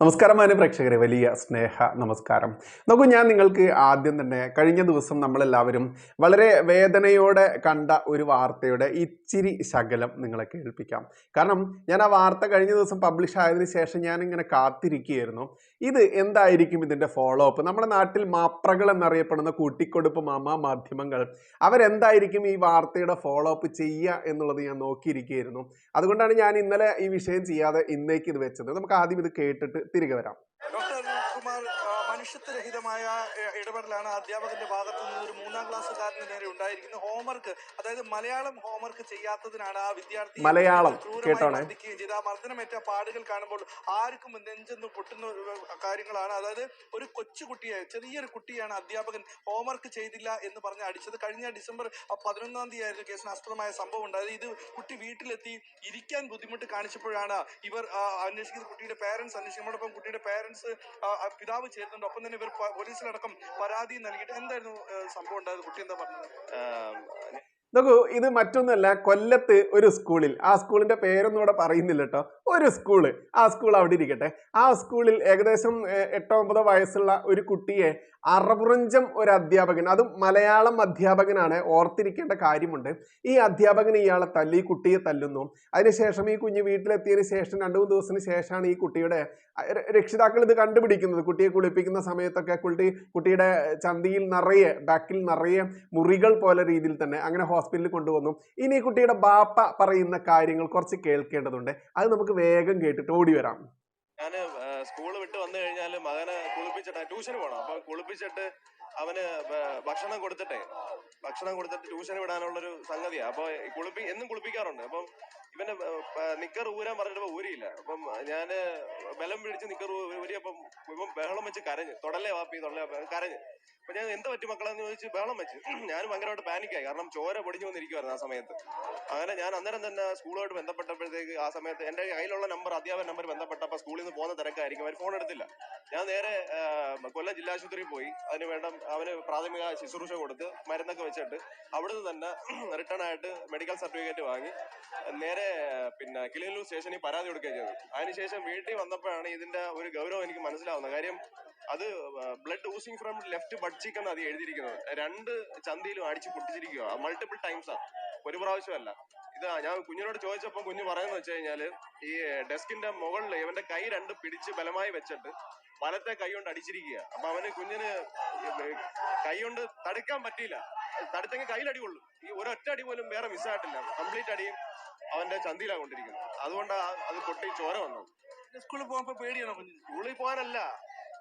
നമസ്കാരം പ്രേക്ഷകരെ, വലിയ സ്നേഹ നമസ്കാരം. നോക്കൂ, ഞാൻ നിങ്ങൾക്ക് ആദ്യം തന്നെ കഴിഞ്ഞ ദിവസം നമ്മളെല്ലാവരും വളരെ വേദനയോടെ കണ്ട ഒരു വാർത്തയുടെ ഇച്ചിരി ശകലം നിങ്ങളെ കേൾപ്പിക്കാം. കാരണം ഞാൻ ആ വാർത്ത കഴിഞ്ഞ ദിവസം പബ്ലിഷ് ആയതിനു ശേഷം ഞാനിങ്ങനെ കാത്തിരിക്കുകയായിരുന്നു. ഇത് എന്തായിരിക്കും ഇതിൻ്റെ ഫോളോ അപ്പ്? നമ്മുടെ നാട്ടിൽ മാപ്രകൾ എന്നറിയപ്പെടുന്ന കൂട്ടിക്കൊടുപ്പ് മാധ്യമങ്ങൾ അവരെന്തായിരിക്കും ഈ വാർത്തയുടെ ഫോളോ അപ്പ് ചെയ്യുക എന്നുള്ളത് ഞാൻ നോക്കിയിരിക്കുകയായിരുന്നു. അതുകൊണ്ടാണ് ഞാൻ ഇന്നലെ ഈ വിഷയം ചെയ്യാതെ ഇന്നേക്ക് ഇത് വെച്ചത്. നമുക്ക് ആദ്യം ഇത് കേട്ടിട്ട് തിരികെ വരാം. ഡോക്ടർ അരുൺകുമാർ, മനുഷ്യത്വരഹിതമായ ഇടപെടലാണ് അധ്യാപകന്റെ ഭാഗത്തു നിന്ന് ഒരു 3ാം ക്ലാസ്സുകാരന് നേരെ ഉണ്ടായിരിക്കുന്നത്. ഹോംവർക്ക്, അതായത് മലയാളം ഹോംവർക്ക് ചെയ്യാത്തതിനാണ് ആ വിദ്യാർത്ഥി ക്രൂരമായി മർദ്ദിക്കുകയും ചെയ്ത് ആ മർദ്ദനമേറ്റ പാടുകൾ കാണുമ്പോൾ ആർക്കും നെഞ്ചെന്ന് പൊട്ടുന്ന കാര്യങ്ങളാണ്. അതായത് ഒരു കൊച്ചുകുട്ടിയെ, ചെറിയൊരു കുട്ടിയാണ് അധ്യാപകൻ ഹോംവർക്ക് ചെയ്തില്ല എന്ന് പറഞ്ഞ് അടിച്ചത്. കഴിഞ്ഞ ഡിസംബർ 11-ാം തീയതി ആയിരുന്നു കേസിന് ആസ്പദമായ സംഭവം ഉണ്ടായത്. ഇത് കുട്ടി വീട്ടിലെത്തി ഇരിക്കാൻ ബുദ്ധിമുട്ട് കാണിച്ചപ്പോഴാണ് ഇവർ അന്വേഷിക്കുന്നത്. കുട്ടിയുടെ പേരൻസ് അന്വേഷിക്കുമ്പോഴൊപ്പം കുട്ടിയുടെ പേരൻസ് പിതാവ് ചേരുന്നുണ്ട്. ഒപ്പം തന്നെ ഇവർ പോലീസിലടക്കം പരാതി നൽകിയിട്ട് എന്തായിരുന്നു സംഭവം ഉണ്ടായത്? കുട്ടി എന്താ പറഞ്ഞത്? നോക്കൂ, ഇത് മറ്റൊന്നുമല്ല, കൊല്ലത്ത് ഒരു സ്കൂളിൽ, ആ സ്കൂളിന്റെ പേരൊന്നും ഇവിടെ പറയുന്നില്ല കേട്ടോ, ഒരു സ്കൂള്, ആ സ്കൂൾ അവിടെ ഇരിക്കട്ടെ. ആ സ്കൂളിൽ ഏകദേശം 8-9 വയസ്സുള്ള ഒരു കുട്ടിയെ അറപുറഞ്ചം ഒരു അധ്യാപകൻ, അതും മലയാളം അധ്യാപകനാണ്, ഓർത്തിരിക്കേണ്ട കാര്യമുണ്ട്. ഈ അധ്യാപകൻ ഇയാളെ തല്ലി, ഈ കുട്ടിയെ തല്ലുന്നു. അതിനുശേഷം ഈ കുഞ്ഞ് വീട്ടിലെത്തിയതിനു ശേഷം 2-3 ദിവസത്തിന് ശേഷമാണ് ഈ കുട്ടിയുടെ രക്ഷിതാക്കൾ ഇത് കണ്ടുപിടിക്കുന്നത്. കുട്ടിയെ കുളിപ്പിക്കുന്ന സമയത്തൊക്കെ കുട്ടിയുടെ ചന്തിയിൽ നിറയെ, ബാക്കിൽ നിറയെ മുറികൾ പോലെ രീതിയിൽ തന്നെ അങ്ങനെ ഹോസ്പിറ്റലിൽ കൊണ്ടുവന്നു. ഇനി കുട്ടിയുടെ ബാപ്പ പറയുന്ന കാര്യങ്ങൾ കുറച്ച് കേൾക്കേണ്ടതുണ്ട്. അത് നമുക്ക് വേഗം കേട്ടിട്ട് ഓടി വരാം. ഞാൻ സ്കൂള് വിട്ട് വന്നു കഴിഞ്ഞാൽ മകനെ കുളിപ്പിച്ചിട്ട് ട്യൂഷന് പോകണം. അപ്പൊ കുളിപ്പിച്ചിട്ട് അവന് ഭക്ഷണം കൊടുത്തിട്ട് ട്യൂഷന് വിടാനുള്ളൊരു സംഗതിയാണ്. അപ്പൊ എന്നും കുളിപ്പിക്കാറുണ്ട്. അപ്പം ഇവന്റെ നിക്കർ ഊരാൻ പറഞ്ഞിട്ട് ഊരിയില്ല. അപ്പം ഞാന് ബലം പിടിച്ച് നിക്കർ ഊരിയപ്പം ഇവൻ ബഹളം വെച്ച് കരഞ്ഞ്, തൊടലേ വാപ്പി കരഞ്ഞ്. അപ്പൊ ഞാൻ എന്താ പറ്റി മക്കളെന്ന് ചോദിച്ച് ബഹളം വെച്ച്. ഞാനും ഭയങ്കരമായിട്ട് പാനിക്കായി, കാരണം ചോര പൊടിഞ്ഞു വന്നിരിക്കുവായിരുന്നു ആ സമയത്ത്. അങ്ങനെ ഞാൻ അന്നേരം തന്നെ സ്കൂളുമായിട്ട് ബന്ധപ്പെട്ടപ്പോഴത്തേക്ക് ആ സമയത്ത് എന്റെ കയ്യിലുള്ള നമ്പർ, അധ്യാപക നമ്പർ ബന്ധപ്പെട്ടപ്പോൾ സ്കൂളിൽ നിന്ന് പോകുന്ന തിരക്കായിരിക്കും, അവർ ഫോൺ എടുത്തില്ല. ഞാൻ നേരെ കൊല്ലം ജില്ലാശുപത്രിയിൽ പോയി. അതിന് വേണ്ട അവന് പ്രാഥമിക ശുശ്രൂഷ കൊടുത്ത് മരുന്നൊക്കെ വെച്ചിട്ട് അവിടുന്ന് തന്നെ റിട്ടേൺ ആയിട്ട് മെഡിക്കൽ സർട്ടിഫിക്കറ്റ് വാങ്ങി നേരെ കിളിയല്ലൂർ സ്റ്റേഷനിൽ പരാതി കൊടുക്കുകയും ചെയ്തു. അതിനുശേഷം വീട്ടിൽ വന്നപ്പോഴാണ് ഇതിന്റെ ഒരു ഗൗരവം എനിക്ക് മനസ്സിലാവുന്നത്. കാര്യം അത് blood oozing from left butt cheek എന്ന് അത് എഴുതിയിരിക്കുന്നത്. 2 ചന്തിയിലും അടിച്ച് പൊട്ടിച്ചിരിക്കുക, മൾട്ടിപ്പിൾ ടൈംസാ, ഒരു പ്രാവശ്യമല്ല. ഇത് ഞാൻ കുഞ്ഞിനോട് ചോദിച്ചപ്പോൾ കുഞ്ഞ് പറയുന്നത് വെച്ച് കഴിഞ്ഞാല് ഈ ഡെസ്കിന്റെ മുകളിൽ ഇവന്റെ കൈ 2 പിടിച്ച് ബലമായി വെച്ചിട്ട് വലത്തെ കൈ കൊണ്ട് അടിച്ചിരിക്കുക. അപ്പൊ കുഞ്ഞിന് കൈ കൊണ്ട് തടുക്കാൻ പറ്റിയില്ല. തടുത്തെങ്കിൽ കയ്യിലടി കൊള്ളും. ഈ ഒരൊറ്റ അടി പോലും വേറെ മിസ്സായിട്ടില്ല. കംപ്ലീറ്റ് അടിയും അവന്റെ ചന്തിയിലാണ് കൊണ്ടിരിക്കുന്നത്. അതുകൊണ്ടാണ് അത് പൊട്ടി ചോര വന്നത്. സ്കൂളിൽ പോകുമ്പോ പേടിയാണോ? സ്കൂളിൽ പോകാനല്ല,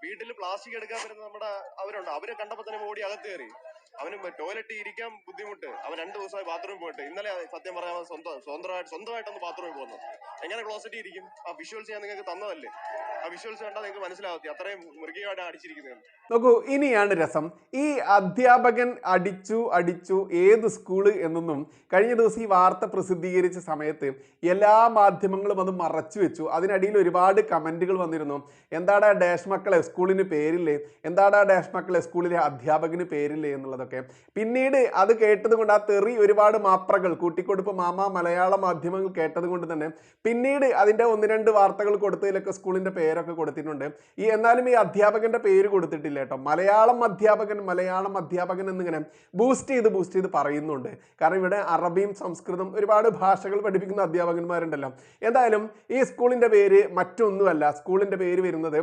വീട്ടിൽ പ്ലാസ്റ്റിക് എടുക്കാൻ വരുന്ന നമ്മുടെ അവരുണ്ട്. അവരെ കണ്ടപ്പോ തന്നെ ഓടി അകത്ത് കയറി. അവന് ടോയ്ലറ്റിൽ ഇരിക്കാൻ ബുദ്ധിമുട്ട്. അവൻ 2 ദിവസമായി ബാത്റൂമിൽ പോയിട്ട്. ഇന്നലെ സത്യം പറയാൻ സ്വന്തമായിട്ടൊന്ന് ബാത്റൂമിൽ പോകുന്നത്. എങ്ങനെ ക്ലോസറ്റിൽ ഇരിക്കും? ആ വിഷ്വൽസ് ഞാൻ നിങ്ങൾക്ക് തന്നതല്ലേ, ആ വിഷ്വൽസ് കണ്ടാൽ നിങ്ങൾക്ക് മനസ്സിലാവത്തി അത്രയും മൃഗീയമായിട്ട് അടിച്ചിരിക്കുന്നത്. നോക്കൂ, ഇനിയാണ് രസം. ഈ അധ്യാപകൻ അടിച്ചു ഏത് സ്കൂള് എന്നൊന്നും കഴിഞ്ഞ ദിവസം ഈ വാർത്ത പ്രസിദ്ധീകരിച്ച സമയത്ത് എല്ലാ മാധ്യമങ്ങളും അത് മറച്ചു വെച്ചു. അതിനടിയിൽ ഒരുപാട് കമന്റുകൾ വന്നിരുന്നു. എന്താടാ ഡാഷ് മക്കളെ സ്കൂളിന് പേരില്ലേ, എന്താടാ ഡാഷ് മക്കളെ സ്കൂളിലെ അധ്യാപകന് പേരില്ലേ എന്നുള്ളതൊക്കെ. പിന്നീട് അത് കേട്ടത് കൊണ്ട്, ആ തെറി ഒരുപാട് മാപ്രകൾ, കൂട്ടിക്കൊടുപ്പ് മലയാള മാധ്യമങ്ങൾ കേട്ടത് കൊണ്ട് തന്നെ പിന്നീട് അതിൻ്റെ 1-2 വാർത്തകൾ കൊടുത്തതിലൊക്കെ സ്കൂളിൻ്റെ പേരൊക്കെ കൊടുത്തിട്ടുണ്ട്. എന്നാലും ഈ അധ്യാപകന്റെ പേര് കൊടുത്തിട്ടില്ല കേട്ടോ. മലയാളം അധ്യാപകൻ എന്നിങ്ങനെ ബൂസ്റ്റ് ചെയ്ത് പറയുന്നുണ്ട്. കാരണം ഇവിടെ അറബിയും സംസ്കൃതം ഒരുപാട് ഭാഷകൾ പഠിപ്പിക്കുന്ന അധ്യാപകന്മാരുണ്ടല്ലോ. എന്തായാലും ഈ സ്കൂളിന്റെ പേര് മറ്റൊന്നുമല്ല. സ്കൂളിന്റെ പേര് വരുന്നത്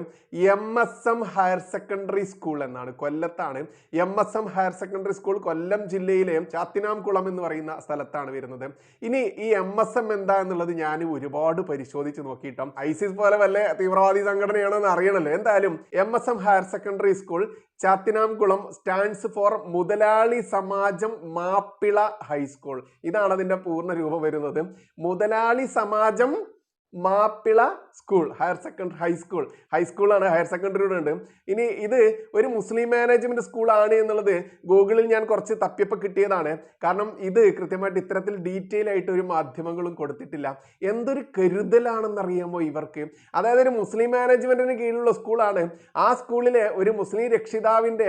MSM ഹയർ സെക്കൻഡറി സ്കൂൾ എന്നാണ്. കൊല്ലത്താണ്. MSM ഹയർ സെക്കൻഡറി സ്കൂൾ കൊല്ലം ജില്ലയിലെ ചാത്തിനാംകുളം എന്ന് പറയുന്ന സ്ഥലത്താണ് വരുന്നത്. ഇനി ഈ MSM എന്താ എന്നുള്ളത് ഞാൻ ഒരുപാട് പരിശോധിച്ച് നോക്കിയിട്ടും ISIS പോലെ വല്ല തീവ്രവാദി സംഘടനയാണോ എന്ന് അറിയണല്ലോ. എന്തായാലും MSM higher secondary school Chathinamkulam stands for മുതലാളി സമാജം മാപ്പിള ഹൈസ്കൂൾ. ഇതാണ് അതിന്റെ പൂർണ്ണ രൂപം വരുന്നത്. മുതലാളി സമാജം മാപ്പിള സ്കൂൾ ഹൈസ്കൂളാണ്, ഹയർ സെക്കൻഡറി ഉണ്ട്. ഇനി ഇത് ഒരു മുസ്ലിം മാനേജ്മെന്റ് സ്കൂളാണ് എന്നുള്ളത് ഗൂഗിളിൽ ഞാൻ കുറച്ച് തപ്പിയപ്പോൾ കിട്ടിയതാണ്. കാരണം ഇത് കൃത്യമായിട്ട് ഇത്തരത്തിൽ ഡീറ്റെയിൽ ആയിട്ട് ഒരു മാധ്യമങ്ങളും കൊടുത്തിട്ടില്ല. എന്തൊരു കരുതലാണെന്നറിയാമോ ഇവർക്ക്. അതായത് ഒരു മുസ്ലിം മാനേജ്മെന്റിന് കീഴിലുള്ള സ്കൂളാണ്. ആ സ്കൂളിലെ ഒരു മുസ്ലിം രക്ഷിതാവിന്റെ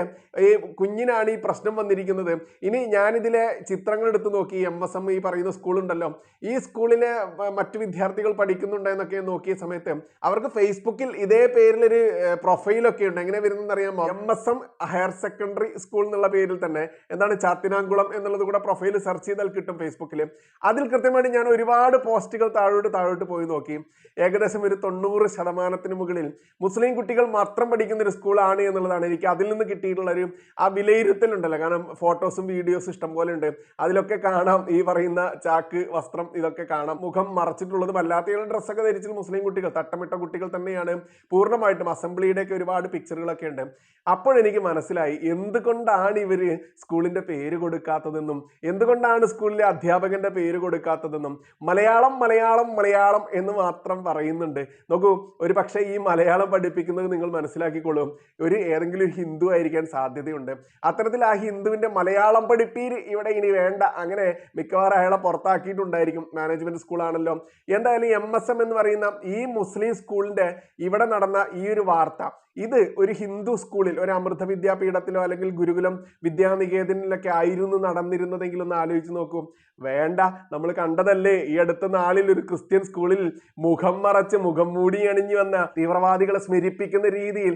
കുഞ്ഞിനാണ് ഈ പ്രശ്നം വന്നിരിക്കുന്നത്. ഇനി ഞാനിതിലെ ചിത്രങ്ങൾ എടുത്ത് നോക്കി. MSM ഈ പറയുന്ന സ്കൂളുണ്ടല്ലോ, ഈ സ്കൂളിലെ മറ്റു വിദ്യാർത്ഥികൾ പഠിക്കുന്ന പഠിക്കുന്നുണ്ടെന്നൊക്കെ നോക്കിയ സമയത്ത് അവർക്ക് ഫേസ്ബുക്കിൽ ഇതേ പേരിലൊരു പ്രൊഫൈലൊക്കെ ഉണ്ട്. എങ്ങനെ വരുന്നതെന്ന് അറിയാമോ? MSM ഹയർ സെക്കൻഡറി സ്കൂൾ എന്നുള്ള പേരിൽ തന്നെ എന്താണ് ചാത്തിനാംകുളം എന്നുള്ളത് കൂടെ പ്രൊഫൈൽ സെർച്ച് ചെയ്താൽ കിട്ടും ഫേസ്ബുക്കിൽ. അതിൽ കൃത്യമായിട്ട് ഞാൻ ഒരുപാട് പോസ്റ്റുകൾ താഴോട്ട് പോയി നോക്കി. ഏകദേശം ഒരു 90% മുകളിൽ മുസ്ലിം കുട്ടികൾ മാത്രം പഠിക്കുന്ന ഒരു സ്കൂളാണ് എന്നുള്ളതാണ് എനിക്ക് അതിൽ നിന്ന് കിട്ടിയിട്ടുള്ള ഒരു ആ വിലയിരുത്തലുണ്ടല്ലോ. കാരണം ഫോട്ടോസും വീഡിയോസും ഇഷ്ടം പോലെ ഉണ്ട്. അതിലൊക്കെ കാണാം ഈ പറയുന്ന ചാക്ക് വസ്ത്രം ഇതൊക്കെ കാണാം. മുഖം മറച്ചിട്ടുള്ളതും അല്ലാത്ത ഡ്രസ്സൊക്കെ ധരിച്ചിട്ട് മുസ്ലിം കുട്ടികൾ, തട്ടമിട്ട കുട്ടികൾ തന്നെയാണ് പൂർണ്ണമായിട്ടും. അസംബ്ലിയുടെയൊക്കെ ഒരുപാട് പിക്ചറുകളൊക്കെ ഉണ്ട്. അപ്പോഴെനിക്ക് മനസ്സിലായി എന്തുകൊണ്ടാണ് ഇവര് സ്കൂളിന്റെ പേര് കൊടുക്കാത്തതെന്നും എന്തുകൊണ്ടാണ് സ്കൂളിലെ അധ്യാപകന്റെ പേര് കൊടുക്കാത്തതെന്നും. മലയാളം മലയാളം മലയാളം എന്ന് മാത്രം പറയുന്നുണ്ട്. നോക്കൂ, ഒരു പക്ഷേ ഈ മലയാളം പഠിപ്പിക്കുന്നത് നിങ്ങൾ മനസ്സിലാക്കിക്കൊള്ളും ഏതെങ്കിലും ഒരു ഹിന്ദു ആയിരിക്കാൻ സാധ്യതയുണ്ട്. അത്തരത്തിൽ ആ ഹിന്ദുവിന്റെ മലയാളം പഠിപ്പീര് ഇവിടെ ഇനി വേണ്ട, അങ്ങനെ മിക്കവാറും അയാളെ പുറത്താക്കിയിട്ടുണ്ടായിരിക്കും. മാനേജ്മെന്റ് സ്കൂളാണല്ലോ. എന്തായാലും MSM എന്ന് പറയുന്ന ഈ മുസ്ലിം സ്കൂളിന്റെ ഇവിടെ നടന്ന ഈ ഒരു വാർത്ത, ഇത് ഒരു ഹിന്ദു സ്കൂളിൽ, ഒരു അമൃത വിദ്യാപീഠത്തിലോ അല്ലെങ്കിൽ ഗുരുകുലം വിദ്യാനികേതനിലൊക്കെ ആയിരുന്നു നടന്നിരുന്നതെങ്കിൽ ഒന്ന് ആലോചിച്ച് നോക്കൂ. വേണ്ട, നമ്മൾ കണ്ടതല്ലേ ഈ അടുത്ത നാളിൽ ഒരു ക്രിസ്ത്യൻ സ്കൂളിൽ മുഖം മറച്ച് മുഖം മൂടി അണിഞ്ഞു വന്ന തീവ്രവാദികളെ സ്മരിപ്പിക്കുന്ന രീതിയിൽ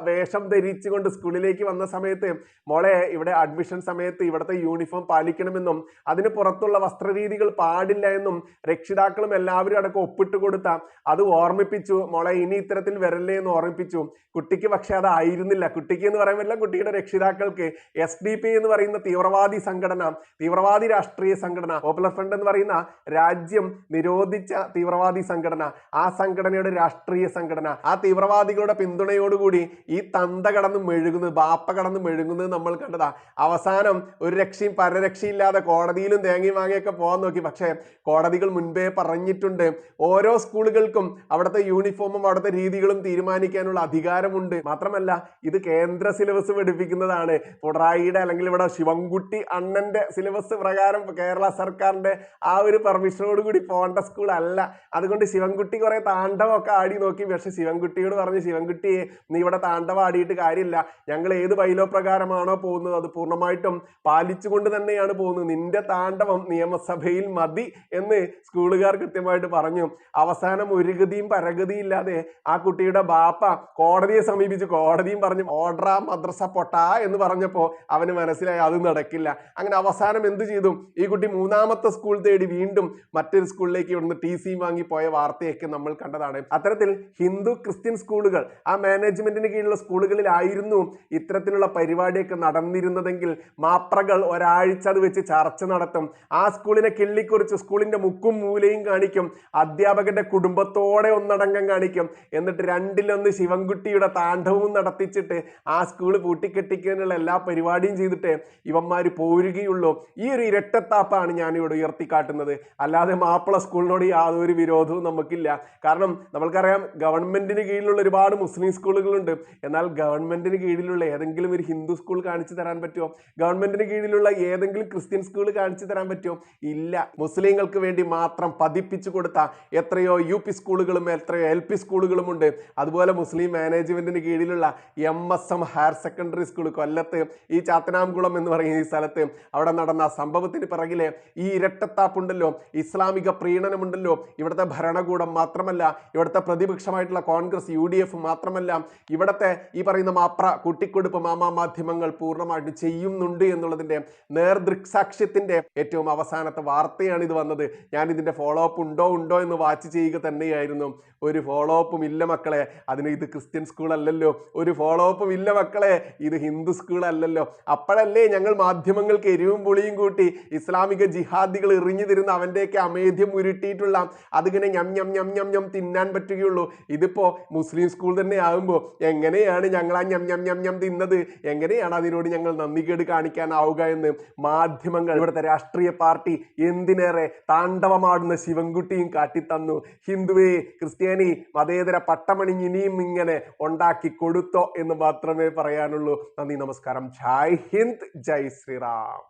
വേഷം ധരിച്ചുകൊണ്ട് സ്കൂളിലേക്ക് വന്ന സമയത്ത്, മോളെ ഇവിടെ അഡ്മിഷൻ സമയത്ത് ഇവിടുത്തെ യൂണിഫോം പാലിക്കണമെന്നും അതിന് പുറത്തുള്ള വസ്ത്രരീതികൾ പാടില്ല എന്നും രക്ഷിതാക്കളും എല്ലാവരും അടക്കം ഒപ്പിട്ട് കൊടുത്ത അത് ഓർമ്മിപ്പിച്ചു. മോളെ ഇനി ഇത്തരത്തിൽ വരല്ലേ എന്ന് ഓർമ്മിപ്പിച്ചു. കുട്ടിക്ക് പക്ഷെ അതായിരുന്നില്ല. കുട്ടിക്ക് എന്ന് പറയാൻ പറ്റില്ല, കുട്ടിയുടെ രക്ഷിതാക്കൾക്ക് SDP എന്ന് പറയുന്ന തീവ്രവാദി സംഘടന, തീവ്രവാദി രാഷ്ട്രീയ സംഘടന, പോപ്പുലർ ഫ്രണ്ട് എന്ന് പറയുന്ന രാജ്യം നിരോധിച്ച തീവ്രവാദി സംഘടന, ആ സംഘടനയുടെ രാഷ്ട്രീയ സംഘടന, ആ തീവ്രവാദികളുടെ പിന്തുണയോടുകൂടി ഈ തന്ത കടന്ന് മെഴുകുന്നത്, ബാപ്പ കടന്ന് മെഴുകുന്നത് നമ്മൾ കണ്ടതാ. അവസാനം ഒരു രക്ഷയും പരരക്ഷയില്ലാതെ കോടതിയിലും തേങ്ങയും വാങ്ങിയൊക്കെ പോകാൻ നോക്കി. പക്ഷേ കോടതികൾ മുൻപേ പറഞ്ഞിട്ടുണ്ട്, ഓരോ സ്കൂളുകൾക്കും അവിടുത്തെ യൂണിഫോമും അവിടുത്തെ രീതികളും തീരുമാനിക്കാനുള്ള അധികാരമുണ്ട്. മാത്രമല്ല ഇത് കേന്ദ്ര സിലബസ് പഠിപ്പിക്കുന്നതാണ്. പിണറായിയുടെ അല്ലെങ്കിൽ ഇവിടെ ശിവൻകുട്ടി അണ്ണന്റെ സിലബസ് പ്രകാരം കേരള സർക്കാരിന്റെ ആ ഒരു പെർമിഷനോട് കൂടി പോകേണ്ട സ്കൂൾ അല്ല. അതുകൊണ്ട് ശിവൻകുട്ടി കുറെ താണ്ഡവമൊക്കെ ആടി നോക്കി. പക്ഷെ ശിവൻകുട്ടിയോട് പറഞ്ഞു, ശിവൻകുട്ടിയെ നീ ഇവിടെ താണ്ഡവം ആടിയിട്ട് കാര്യമില്ല, ഞങ്ങൾ ഏത് ബൈലോ പ്രകാരമാണോ പോകുന്നത് അത് പൂർണ്ണമായിട്ടും പാലിച്ചുകൊണ്ട് തന്നെയാണ് പോകുന്നത്. നിന്റെ താണ്ഡവം നിയമസഭയിൽ മതി എന്ന് സ്കൂളുകാർ കൃത്യമായിട്ട് പറഞ്ഞു. അവസാനം ഒരു ഗതിയും പരഗതിയും ഇല്ലാതെ ആ കുട്ടിയുടെ ബാപ്പ കോടതിയെ സമീപിച്ചു. കോടതിയും പറഞ്ഞു ഓർഡർ മദ്രസ പൊട്ടാ എന്ന് പറഞ്ഞപ്പോൾ അവന് മനസ്സിലായി അത് നടക്കില്ല. അങ്ങനെ അവസാനം എന്ത് ചെയ്തു, ഈ കുട്ടി 3ാമത്തെ സ്കൂൾ തേടി വീണ്ടും മറ്റൊരു സ്കൂളിലേക്ക് ഇവിടുന്ന് TC വാങ്ങി പോയ വാർത്തയൊക്കെ നമ്മൾ കണ്ടതാണ്. അത്തരത്തിൽ ഹിന്ദു ക്രിസ്ത്യൻ സ്കൂളുകൾ, ആ മാനേജ്മെന്റിന് കീഴിലുള്ള സ്കൂളുകളിലായിരുന്നു ഇത്തരത്തിലുള്ള പരിപാടിയൊക്കെ നടന്നിരുന്നതെങ്കിൽ മാപ്രകൾ ഒരാഴ്ച അത് വെച്ച് ചർച്ച നടത്തും. ആ സ്കൂളിനെ കിള്ളിക്കുറിച്ച് സ്കൂളിന്റെ മുക്കും മൂലയും കാണിക്കും, അധ്യാപകന്റെ കുടുംബത്തോടെ ഒന്നടങ്കം കാണിക്കും. എന്നിട്ട് 2-1 ശിവൻകുട്ടിയുടെ താണ്ഡവവും നടത്തിച്ചിട്ട് ആ സ്കൂൾ പൂട്ടിക്കെട്ടിക്കാനുള്ള എല്ലാ പരിപാടിയും ചെയ്തിട്ട് ഇവന്മാർ പോരുകയുള്ളൂ. ഈ ഒരു ഇരട്ടത്താപ്പാണ് ഞാനിവിടെ ഉയർത്തിക്കാട്ടുന്നത്. അല്ലാതെ മാപ്പിള സ്കൂളിനോട് യാതൊരു വിരോധവും നമുക്കില്ല. കാരണം നമ്മൾക്കറിയാം ഗവൺമെന്റിന് കീഴിലുള്ള ഒരുപാട് മുസ്ലിം സ്കൂളുകളുണ്ട്. എന്നാൽ ഗവൺമെന്റിന് കീഴിലുള്ള ഏതെങ്കിലും ഒരു ഹിന്ദു സ്കൂൾ കാണിച്ചു തരാൻ പറ്റുമോ? ഗവൺമെന്റിന് കീഴിലുള്ള ഏതെങ്കിലും ക്രിസ്ത്യൻ സ്കൂൾ കാണിച്ചു തരാൻ പറ്റുമോ? ഇല്ല. മുസ്ലിങ്ങൾക്ക് വേണ്ടി മാത്രം പതിപ്പിച്ചു കൊടുത്ത എത്രയോ UP സ്കൂളുകളും എത്രയോ LP സ്കൂളുകളും ഉണ്ട്. അതുപോലെ മുസ്ലിം മാനേജ്മെന്റിന് കീഴിലുള്ള MSM ഹയർ സെക്കൻഡറി സ്കൂൾ കൊല്ലത്ത്, ഈ ചാത്തനാംകുളം എന്ന് പറയുന്ന ഈ സ്ഥലത്ത് അവിടെ നടന്ന സംഭവത്തിന് പിറകിലെ ഈ ഇരട്ടത്താപ്പുണ്ടല്ലോ, ഇസ്ലാമിക പ്രീണനമുണ്ടല്ലോ. ഇവിടുത്തെ ഭരണകൂടം മാത്രമല്ല, ഇവിടുത്തെ പ്രതിപക്ഷമായിട്ടുള്ള കോൺഗ്രസ് UDF മാത്രമല്ല, ഇവിടുത്തെ ഈ പറയുന്ന മാപ്ര കൂട്ടിക്കൊടുപ്പ് മാധ്യമങ്ങൾ പൂർണ്ണമായിട്ട് ചെയ്യുന്നുണ്ട് എന്നുള്ളതിന്റെ നേർദൃക്സാക്ഷ്യത്തിന്റെ ഏറ്റവും അവസാനത്തെ വാർത്തയാണ് ഇത് വന്നത്. ഞാൻ ഇതിന്റെ ഫോളോ അപ്പ് ഉണ്ടോ എന്ന് വാച്ച് ചെയ്യുക തന്നെയായിരുന്നു. ഒരു ഫോളോ അപ്പും ഇല്ല മക്കളെ. അതിന് ഇത് ക്രിസ്ത്യൻ സ്കൂൾ അല്ലല്ലോ. ഒരു ഫോളോ അപ്പും ഇല്ല മക്കളെ, ഇത് ഹിന്ദു സ്കൂൾ അല്ലല്ലോ. അപ്പോഴല്ലേ ഞങ്ങൾ മാധ്യമങ്ങൾക്ക് എരിവും പുളിയും കൂട്ടി ഇസ്ലാമിക ജിഹാദികൾ എറിഞ്ഞു തരുന്ന അവന്റെയൊക്കെ അമേധ്യം ഉരുട്ടിയിട്ടുള്ള അതിങ്ങനെ ഞം തിന്നാൻ പറ്റുകയുള്ളൂ. ഇതിപ്പോ മുസ്ലിം സ്കൂൾ തന്നെ ആകുമ്പോൾ എങ്ങനെയാണ് ഞങ്ങൾ ആ ഞം തിന്നത്, എങ്ങനെയാണ് അതിനോട് ഞങ്ങൾ നന്ദികേട് കാണിക്കാനാവുക എന്ന് മാധ്യമങ്ങൾ, ഇവിടുത്തെ രാഷ്ട്രീയ പാർട്ടി, എന്തിനേറെ താണ്ഡവമാടുന്ന ശിവൻകുട്ടിയും കാട്ടിത്തന്നു. ഹിന്ദുവേ ക്രിസ്ത്യാനി മതേതര പട്ടമണിഞ്ഞ് ഇനിയും ഇങ്ങനെ ഉണ്ടാക്കി കൊടുത്തോ എന്ന് മാത്രമേ പറയാനുള്ളൂ. നന്ദി, നമസ്കാരം. ജയ് ഹിന്ദ്, ജയ് ശ്രീറാം.